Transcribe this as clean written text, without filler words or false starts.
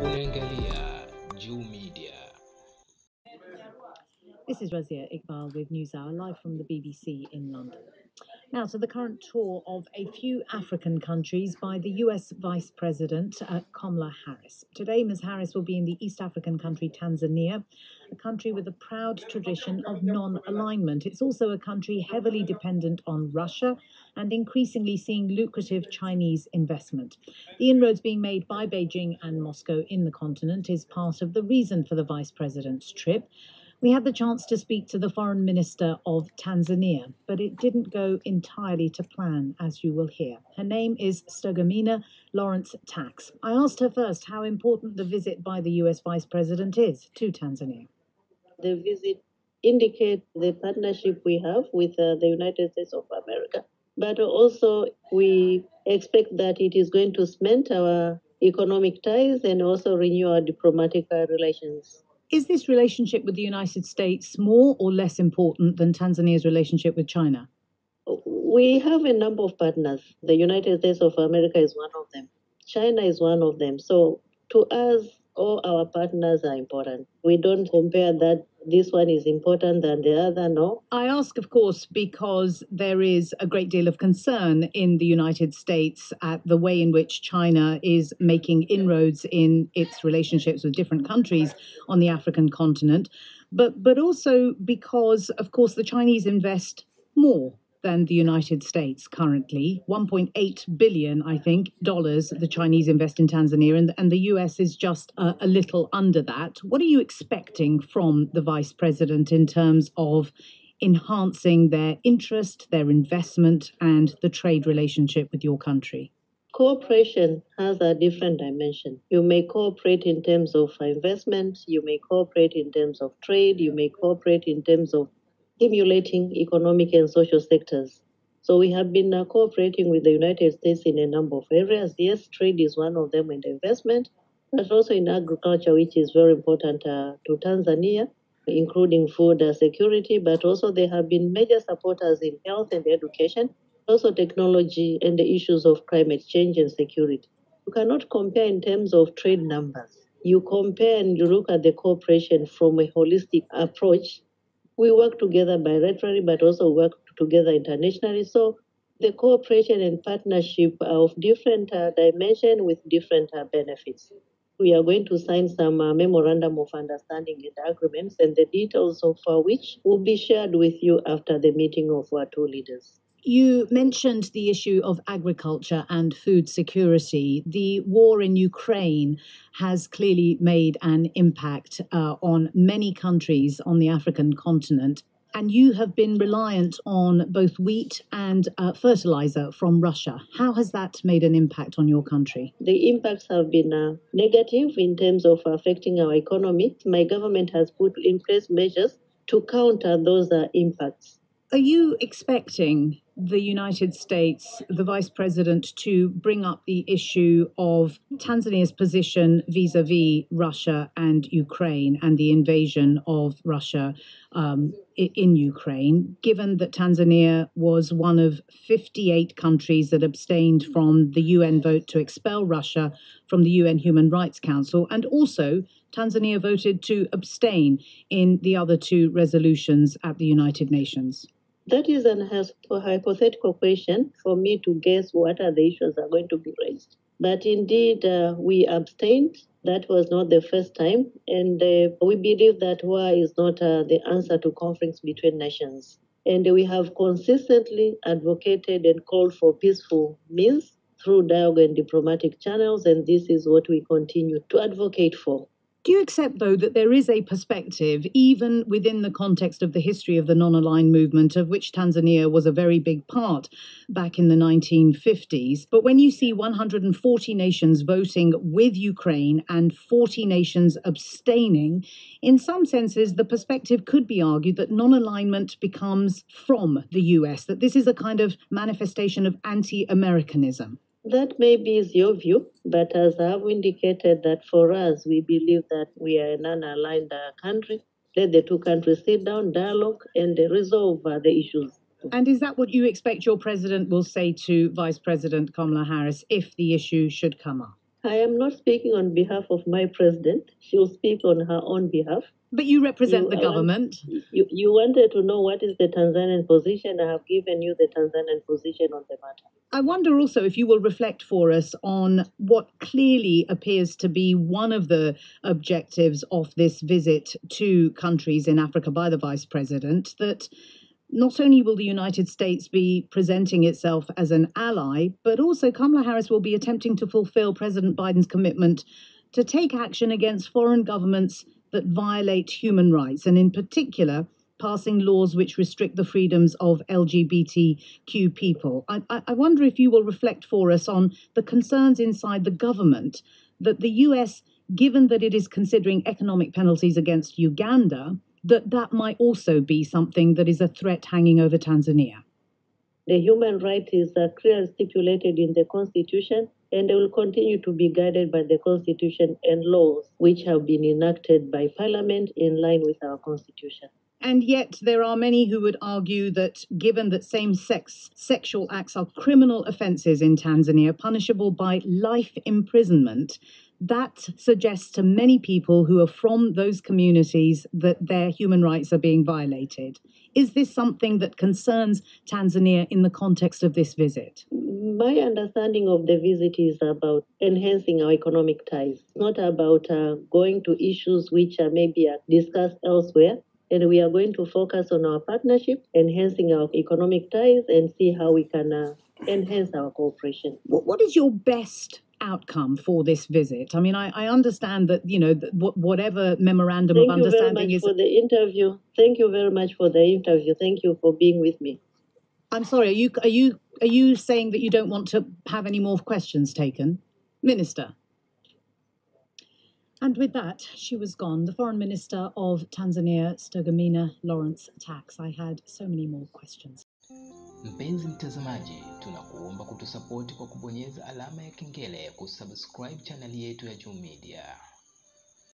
Unaangalia Juu Media. This is Razia Iqbal with NewsHour, live from the BBC in London. Now to the current tour of a few African countries by the US Vice President Kamala Harris. Today, Ms. Harris will be in the East African country Tanzania, a country with a proud tradition of non-alignment. It's also a country heavily dependent on Russia and increasingly seeing lucrative Chinese investment. The inroads being made by Beijing and Moscow in the continent is part of the reason for the Vice President's trip. We had the chance to speak to the Foreign Minister of Tanzania, but it didn't go entirely to plan, as you will hear. Her name is Stergomena Tax. I asked her first how important the visit by the US Vice President is to Tanzania. The visit indicates the partnership we have with the United States of America, but also we expect that it is going to cement our economic ties and also renew our diplomatic relations. Is this relationship with the United States more or less important than Tanzania's relationship with China? We have a number of partners. The United States of America is one of them. China is one of them. So to us, all our partners are important. We don't compare that this one is important than the other, no. I ask, of course, because there is a great deal of concern in the United States at the way in which China is making inroads in its relationships with different countries on the African continent, but also because, of course, the Chinese invest more than the United States currently. $1.8 billion, I think, the Chinese invest in Tanzania, and the US is just a little under that. What are you expecting from the Vice President in terms of enhancing their interest, their investment, and the trade relationship with your country? Cooperation has a different dimension. You may cooperate in terms of investment, you may cooperate in terms of trade, you may cooperate in terms of stimulating economic and social sectors. So we have been cooperating with the United States in a number of areas. Yes, trade is one of them, and investment, but also in agriculture, which is very important to Tanzania, including food security, but also they have been major supporters in health and education, also technology and the issues of climate change and security. You cannot compare in terms of trade numbers. You compare and you look at the cooperation from a holistic approach. We work together bilaterally, but also work together internationally. So the cooperation and partnership are of different dimension with different benefits. We are going to sign some memorandum of understanding and agreements, and the details of which will be shared with you after the meeting of our two leaders. You mentioned the issue of agriculture and food security. The war in Ukraine has clearly made an impact on many countries on the African continent. And you have been reliant on both wheat and fertilizer from Russia. How has that made an impact on your country? The impacts have been negative in terms of affecting our economy. My government has put in place measures to counter those impacts. Are you expecting the United States, the Vice President, to bring up the issue of Tanzania's position vis-a-vis Russia and Ukraine and the invasion of Russia in Ukraine, given that Tanzania was one of 58 countries that abstained from the UN vote to expel Russia from the UN Human Rights Council, and also Tanzania voted to abstain in the other two resolutions at the United Nations? That is a hypothetical question for me to guess what are the issues that are going to be raised. But indeed, we abstained. That was not the first time. And we believe that war is not the answer to conflicts between nations. And we have consistently advocated and called for peaceful means through dialogue and diplomatic channels. And this is what we continue to advocate for. Do you accept, though, that there is a perspective, even within the context of the history of the non-aligned movement, of which Tanzania was a very big part back in the 1950s, but when you see 140 nations voting with Ukraine and 40 nations abstaining, in some senses, the perspective could be argued that non-alignment becomes from the US, that this is a kind of manifestation of anti-Americanism? That maybe is your view, but as I've indicated that for us, we believe that we are a non-aligned country. Let the two countries sit down, dialogue, and resolve the issues. And is that what you expect your president will say to Vice President Kamala Harris if the issue should come up? I am not speaking on behalf of my president. She will speak on her own behalf. But you represent the government. You wanted to know what is the Tanzanian position. I have given you the Tanzanian position on the matter. I wonder also if you will reflect for us on what clearly appears to be one of the objectives of this visit to countries in Africa by the Vice President, that not only will the United States be presenting itself as an ally, but also Kamala Harris will be attempting to fulfill President Biden's commitment to take action against foreign governments that violate human rights, and in particular, passing laws which restrict the freedoms of LGBTQ people. I wonder if you will reflect for us on the concerns inside the government that the US, given that it is considering economic penalties against Uganda, that might also be something that is a threat hanging over Tanzania. The human right is clearly stipulated in the Constitution, and they will continue to be guided by the Constitution and laws which have been enacted by Parliament in line with our Constitution. And yet there are many who would argue that given that same-sex sexual acts are criminal offences in Tanzania, punishable by life imprisonment, that suggests to many people who are from those communities that their human rights are being violated. Is this something that concerns Tanzania in the context of this visit? My understanding of the visit is about enhancing our economic ties, not about going to issues which are maybe discussed elsewhere. And we are going to focus on our partnership, enhancing our economic ties, and see how we can enhance our cooperation. What is your best outcome for this visit? I mean, I understand that, you know, whatever memorandum of understanding is... Thank you very much for the interview. Thank you very much for the interview. Thank you for being with me. I'm sorry, are you saying that you don't want to have any more questions taken? Minister. And with that, she was gone. The Foreign Minister of Tanzania, Stergomena Tax. I had so many more questions. Mpenzi mtazamaji, tunakuomba kutusapoti kwa kubonyeza alama ya kengele kusubscribe channel yetu ya Juu Media.